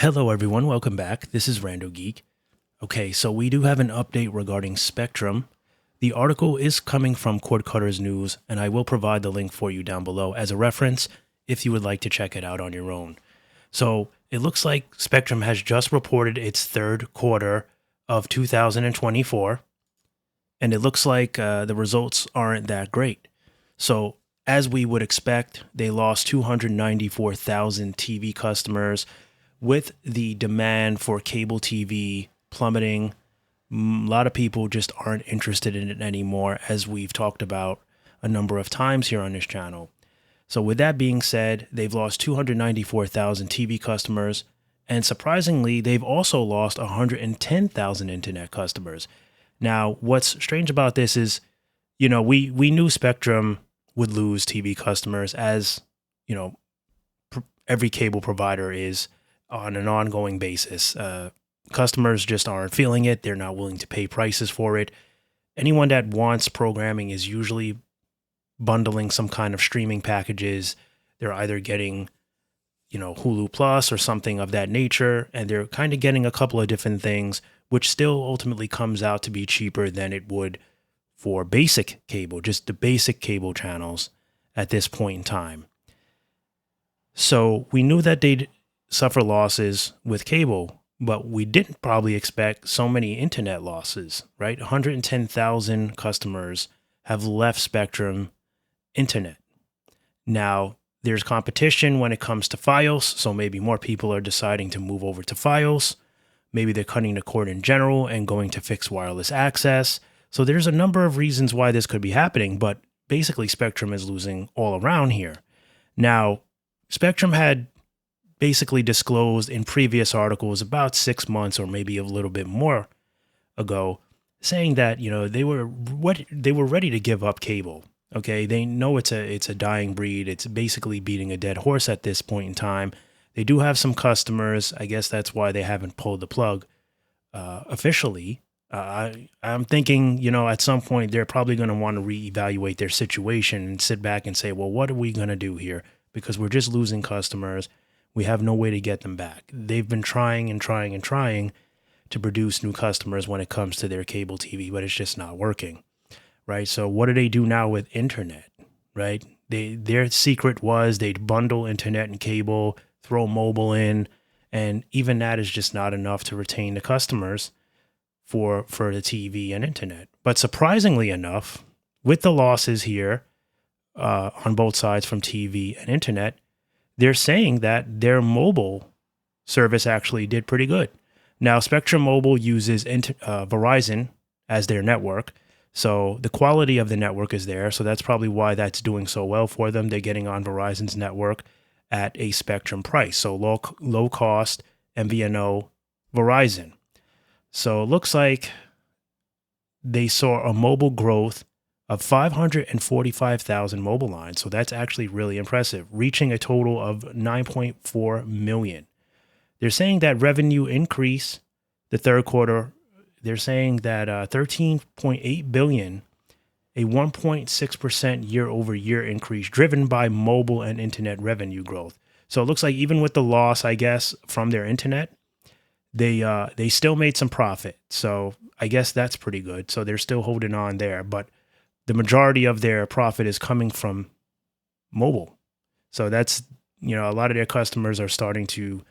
Hello, everyone. Welcome back. This is Rando Geek. Okay, so we do have an update regarding Spectrum. The article is coming from Cord Cutter's News, and I will provide the link for you down below as a reference if you would like to check it out on your own. So it looks like Spectrum has just reported its third quarter of 2024, and it looks like the results aren't that great. So, as we would expect, they lost 294,000 TV customers with the demand for cable TV plummeting. A lot of people just aren't interested in it anymore, as we've talked about a number of times here on this channel. So, with that being said, they've lost 294,000 TV customers, and surprisingly, they've also lost 110,000 internet customers. Now, what's strange about this is, we knew Spectrum would lose TV customers, as, every cable provider is on an ongoing basis. Customers just aren't feeling it. They're not willing to pay prices for it. Anyone that wants programming is usually bundling some kind of streaming packages. They're either getting, Hulu Plus or something of that nature, and they're kind of getting a couple of different things, which still ultimately comes out to be cheaper than it would for basic cable, just the basic cable channels at this point in time. So we knew that they'd suffer losses with cable, but we didn't probably expect so many internet losses, right? 110,000 customers have left Spectrum Internet. Now, there's competition when it comes to Fios, so maybe more people are deciding to move over to Fios. Maybe they're cutting the cord in general and going to fixed wireless access. So there's a number of reasons why this could be happening, but basically Spectrum is losing all around here. Now, Spectrum had basically disclosed in previous articles about 6 months or maybe a little bit more ago, saying that, they were ready to give up cable. Okay, they know it's a dying breed. It's basically beating a dead horse at this point in time. They do have some customers. I guess that's why they haven't pulled the plug officially. I'm thinking, at some point they're probably going to want to reevaluate their situation and sit back and say, well, what are we going to do here? Because we're just losing customers. We have no way to get them back. They've been trying and trying and trying to produce new customers when it comes to their cable TV, but it's just not working, right? So what do they do now with internet, right? Their secret was they'd bundle internet and cable, throw mobile in, and even that is just not enough to retain the customers for the TV and internet. But surprisingly enough, with the losses here on both sides from TV and internet, they're saying that their mobile service actually did pretty good. Now, Spectrum Mobile uses Verizon as their network, so the quality of the network is there. So that's probably why that's doing so well for them. They're getting on Verizon's network at a Spectrum price, so low cost MVNO Verizon. So it looks like they saw a mobile growth of 545,000 mobile lines. So that's actually really impressive, reaching a total of 9.4 million. They're saying that revenue increase the third quarter. They're saying that 13.8 billion, a 1.6% year over year increase driven by mobile and internet revenue growth. So it looks like even with the loss, I guess, from their internet, they still made some profit. So I guess that's pretty good. So they're still holding on there, but the majority of their profit is coming from mobile. So that's, a lot of their customers are starting to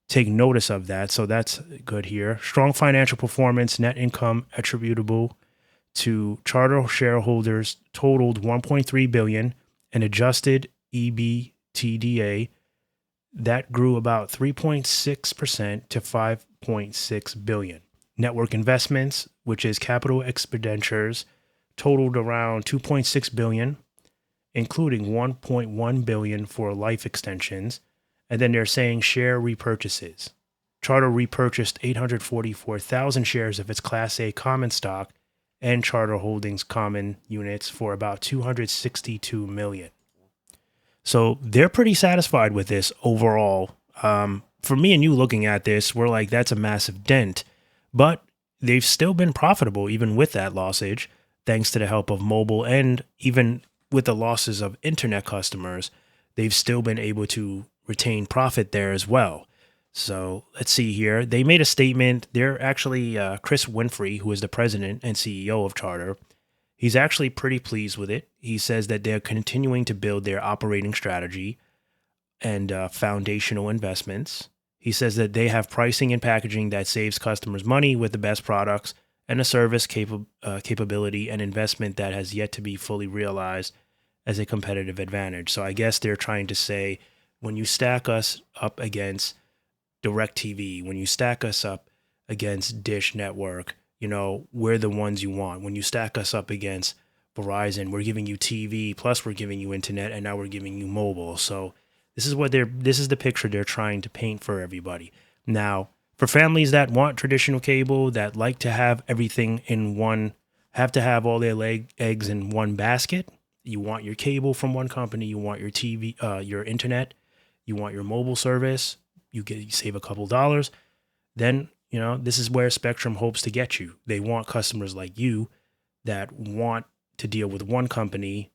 take notice of that. So that's good here. Strong financial performance, net income attributable to Charter shareholders totaled 1.3 billion, and adjusted EBITDA that grew about 3.6% to 5.6 billion. Network investments, which is capital expenditures, totaled around 2.6 billion, including 1.1 billion for life extensions. And then they're saying share repurchases. Charter repurchased 844,000 shares of its Class A common stock and Charter Holdings common units for about 262 million. So they're pretty satisfied with this overall. For me and you looking at this, we're like, that's a massive dent. But they've still been profitable even with that lossage, thanks to the help of mobile, and even with the losses of internet customers, they've still been able to retain profit there as well. So let's see here. They made a statement. They're actually Chris Winfrey, who is the president and CEO of Charter. He's actually pretty pleased with it. He says that they're continuing to build their operating strategy and foundational investments. He says that they have pricing and packaging that saves customers money with the best products and a service capability and investment that has yet to be fully realized as a competitive advantage. So I guess they're trying to say when you stack us up against DirecTV, when you stack us up against Dish Network, we're the ones you want. When you stack us up against Verizon, we're giving you TV, plus we're giving you internet, and now we're giving you mobile. So this is the picture they're trying to paint for everybody. Now, for families that want traditional cable, that like to have everything in one, have to have all their eggs in one basket. You want your cable from one company, you want your TV, your internet, you want your mobile service, you save a couple dollars. Then, this is where Spectrum hopes to get you. They want customers like you that want to deal with one company,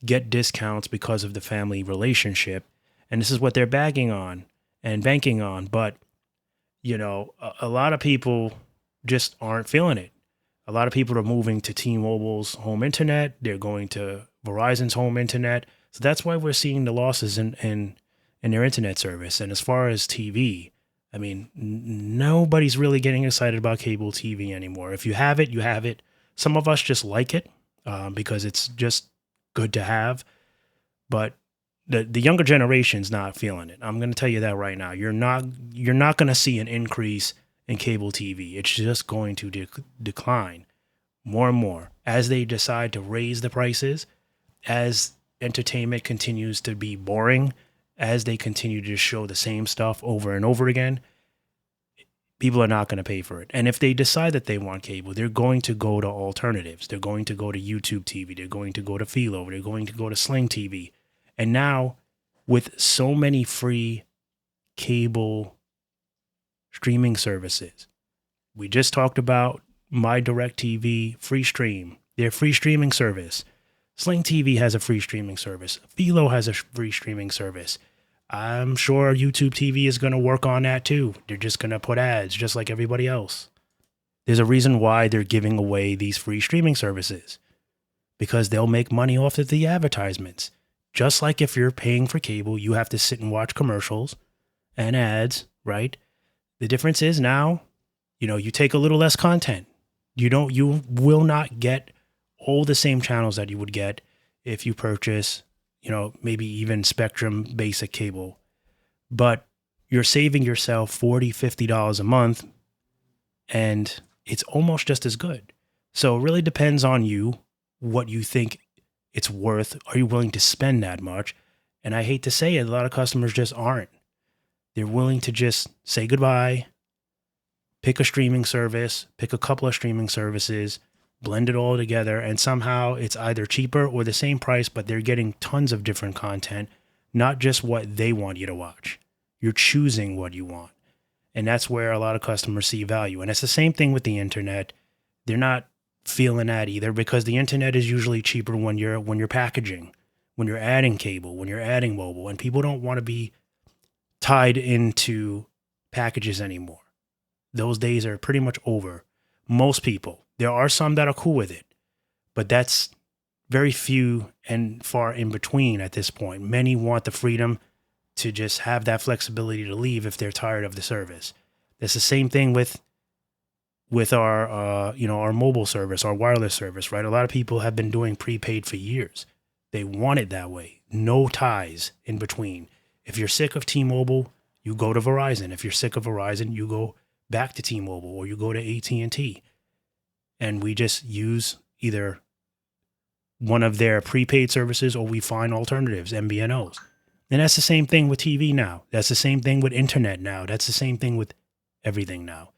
get discounts because of the family relationship. And this is what they're bagging on and banking on. But, a lot of people just aren't feeling it. A lot of people are moving to T-Mobile's home internet. They're going to Verizon's home internet. So that's why we're seeing the losses in their internet service. And as far as TV, I mean, nobody's really getting excited about cable TV anymore. If you have it, you have it. Some of us just like it because it's just good to have. But the younger generation's not feeling it. I'm going to tell you that right now. You're not going to see an increase in cable TV. It's just going to decline more and more as they decide to raise the prices, as entertainment continues to be boring, as they continue to show the same stuff over and over again. People are not going to pay for it. And if they decide that they want cable, they're going to go to alternatives. They're going to go to YouTube TV. They're going to go to Philo. They're going to go to Sling TV. And now, with so many free cable streaming services, we just talked about My DirecTV free stream, their free streaming service. Sling TV has a free streaming service. Philo has a free streaming service. I'm sure YouTube TV is going to work on that too. They're just going to put ads just like everybody else. There's a reason why they're giving away these free streaming services, because they'll make money off of the advertisements. Just like if you're paying for cable, you have to sit and watch commercials and ads, right? The difference is now, you take a little less content. You will not get all the same channels that you would get if you purchase, maybe even Spectrum basic cable. But you're saving yourself $40, $50 a month, and it's almost just as good. So it really depends on you, what you think it's worth. Are you willing to spend that much? And I hate to say it, a lot of customers just aren't. They're willing to just say goodbye, pick a streaming service, pick a couple of streaming services, blend it all together, and somehow it's either cheaper or the same price, but they're getting tons of different content, not just what they want you to watch. You're choosing what you want. And that's where a lot of customers see value. And it's the same thing with the internet. They're not feeling that either, because the internet is usually cheaper when you're packaging, when you're adding cable, when you're adding mobile, and people don't want to be tied into packages anymore. Those days are pretty much over. Most people. There are some that are cool with it, but that's very few and far in between at this point. Many want the freedom to just have that flexibility to leave if they're tired of the service. It's the same thing with our our mobile service, our wireless service, right? A lot of people have been doing prepaid for years. They want it that way. No ties in between. If you're sick of T-Mobile, you go to Verizon. If you're sick of Verizon, you go back to T-Mobile or you go to AT&T. And we just use either one of their prepaid services or we find alternatives, MVNOs. And that's the same thing with TV now. That's the same thing with internet now. That's the same thing with everything now.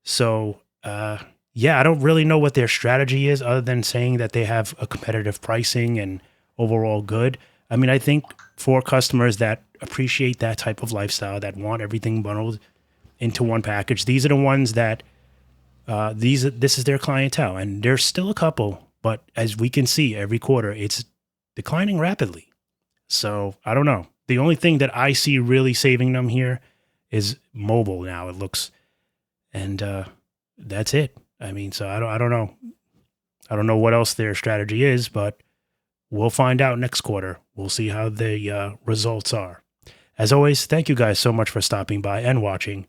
So, I don't really know what their strategy is other than saying that they have a competitive pricing and overall good. I mean, I think for customers that appreciate that type of lifestyle, that want everything bundled into one package, these are the ones that this is their clientele. And there's still a couple, but as we can see every quarter, it's declining rapidly. So I don't know. The only thing that I see really saving them here is mobile now. It looks, and that's it. I mean, so I don't know. I don't know what else their strategy is, but we'll find out next quarter. We'll see how the results are. As always, thank you guys so much for stopping by and watching,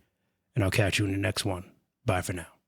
and I'll catch you in the next one. Bye for now.